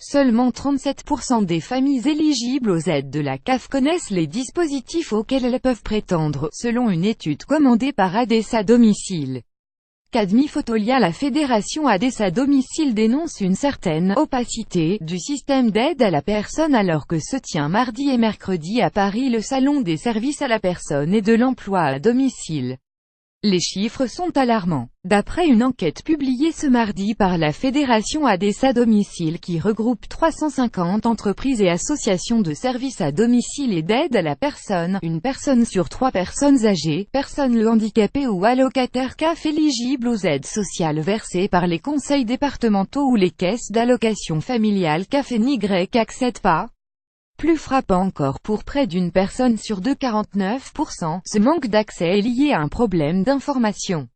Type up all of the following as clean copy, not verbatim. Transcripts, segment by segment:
Seulement 37% des familles éligibles aux aides de la CAF connaissent les dispositifs auxquels elles peuvent prétendre, selon une étude commandée par ADESA Domicile. Kadmi Fotolia. La fédération ADESA Domicile dénonce une certaine opacité du système d'aide à la personne alors que se tient mardi et mercredi à Paris le salon des services à la personne et de l'emploi à domicile. Les chiffres sont alarmants. D'après une enquête publiée ce mardi par la fédération ADESA Domicile qui regroupe 350 entreprises et associations de services à domicile et d'aide à la personne, une personne sur 3 personnes âgées, personnes handicapées ou allocataires CAF éligibles aux aides sociales versées par les conseils départementaux ou les caisses d'allocation familiale CAF et n'y accèdent pas. Plus frappant encore, pour près d'une personne sur deux, 49%, ce manque d'accès est lié à un problème d'information.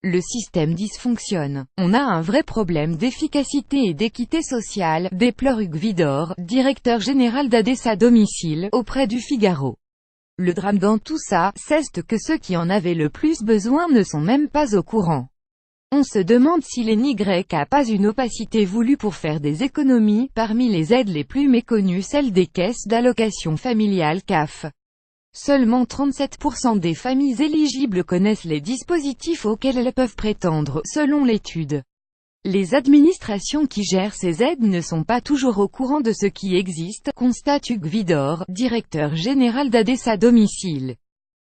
Le système dysfonctionne. On a un vrai problème d'efficacité et d'équité sociale, déplore Hugues Vidor, directeur général d'ADESA Domicile, auprès du Figaro. Le drame dans tout ça, c'est que ceux qui en avaient le plus besoin ne sont même pas au courant. On se demande si les NY a pas une opacité voulue pour faire des économies. Parmi les aides les plus méconnues, celle des caisses d'allocation familiale CAF. Seulement 37% des familles éligibles connaissent les dispositifs auxquels elles peuvent prétendre, selon l'étude. Les administrations qui gèrent ces aides ne sont pas toujours au courant de ce qui existe, constate Hugues Vidor, directeur général d'ADESA Domicile.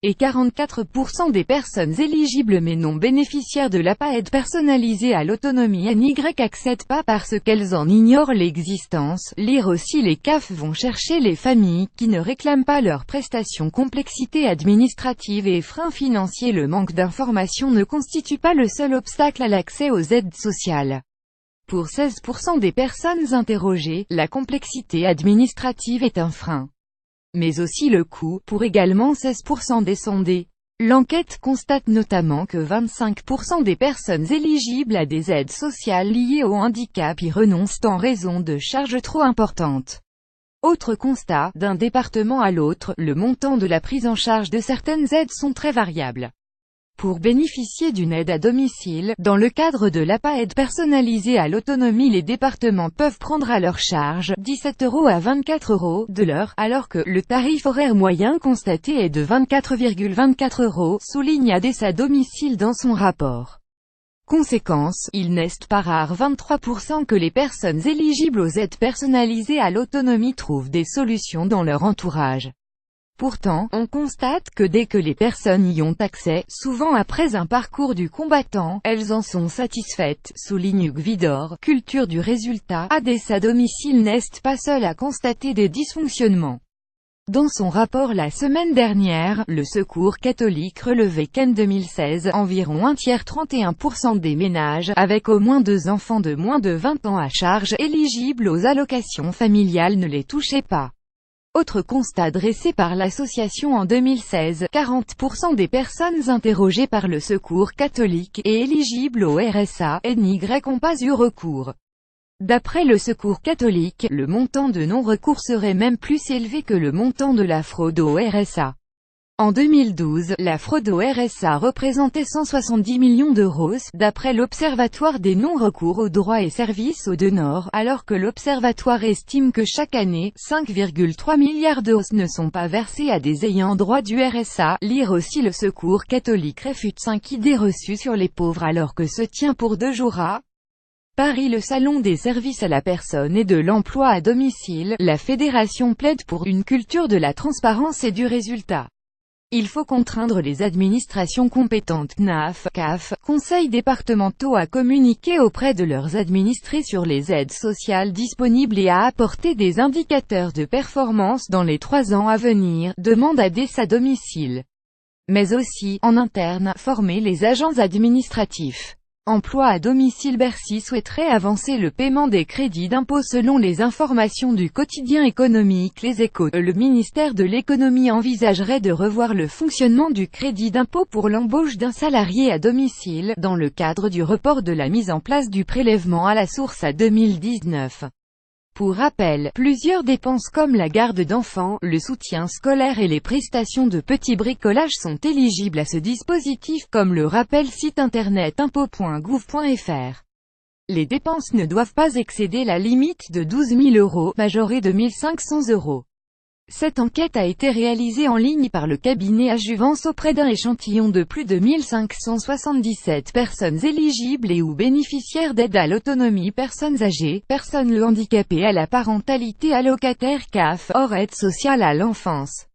Et 44% des personnes éligibles mais non bénéficiaires de l'APA-aide personnalisée à l'autonomie n'y accèdent pas parce qu'elles en ignorent l'existence. Lire aussi. Les CAF vont chercher les familles qui ne réclament pas leurs prestations. Complexité administrative et freins financiers. Le manque d'information ne constitue pas le seul obstacle à l'accès aux aides sociales. Pour 16% des personnes interrogées, la complexité administrative est un frein. Mais aussi le coût, pour également 16% des sondés. L'enquête constate notamment que 25% des personnes éligibles à des aides sociales liées au handicap y renoncent en raison de charges trop importantes. Autre constat, d'un département à l'autre, le montant de la prise en charge de certaines aides sont très variables. Pour bénéficier d'une aide à domicile, dans le cadre de l'APA-aide personnalisée à l'autonomie, les départements peuvent prendre à leur charge 17 € à 24 € de l'heure, alors que le tarif horaire moyen constaté est de 24,24 €, souligne ADESA Domicile dans son rapport. Conséquence, il n'est pas rare 23% que les personnes éligibles aux aides personnalisées à l'autonomie trouvent des solutions dans leur entourage. Pourtant, on constate que dès que les personnes y ont accès, souvent après un parcours du combattant, elles en sont satisfaites, souligne Hugues Vidor. Culture du résultat. ADESA Domicile n'est pas seul à constater des dysfonctionnements. Dans son rapport la semaine dernière, le Secours catholique relevait qu'en 2016, environ un tiers 31% des ménages, avec au moins 2 enfants de moins de 20 ans à charge, éligibles aux allocations familiales ne les touchaient pas. Autre constat dressé par l'association en 2016, 40% des personnes interrogées par le Secours catholique et éligibles au RSA, NY n'ont pas eu recours. D'après le Secours catholique, le montant de non-recours serait même plus élevé que le montant de la fraude au RSA. En 2012, la fraude au RSA représentait 170 millions d'euros, d'après l'Observatoire des non-recours aux droits et services au Nord, alors que l'Observatoire estime que chaque année, 5,3 milliards d'euros ne sont pas versés à des ayants droit du RSA. Lire aussi. Le Secours catholique réfute 5 idées reçues sur les pauvres alors que se tient pour 2 jours à Paris le salon des services à la personne et de l'emploi à domicile. La fédération plaide pour une culture de la transparence et du résultat. Il faut contraindre les administrations compétentes CNAF, CAF, conseils départementaux à communiquer auprès de leurs administrés sur les aides sociales disponibles et à apporter des indicateurs de performance dans les 3 ans à venir, demande ADESA Domicile. Mais aussi, en interne, former les agents administratifs. Emploi à domicile. Bercy souhaiterait avancer le paiement des crédits d'impôt selon les informations du quotidien économique Les Échos. Le ministère de l'économie envisagerait de revoir le fonctionnement du crédit d'impôt pour l'embauche d'un salarié à domicile, dans le cadre du report de la mise en place du prélèvement à la source à 2019. Pour rappel, plusieurs dépenses comme la garde d'enfants, le soutien scolaire et les prestations de petit bricolage sont éligibles à ce dispositif, comme le rappelle site internet impôts.gouv.fr. Les dépenses ne doivent pas excéder la limite de 12 000 €, majorée de 1 500 €. Cette enquête a été réalisée en ligne par le cabinet Adjuvance auprès d'un échantillon de plus de 1577 personnes éligibles et ou bénéficiaires d'aide à l'autonomie, personnes âgées, personnes handicapées, à la parentalité, allocataires CAF, hors aide sociale à l'enfance.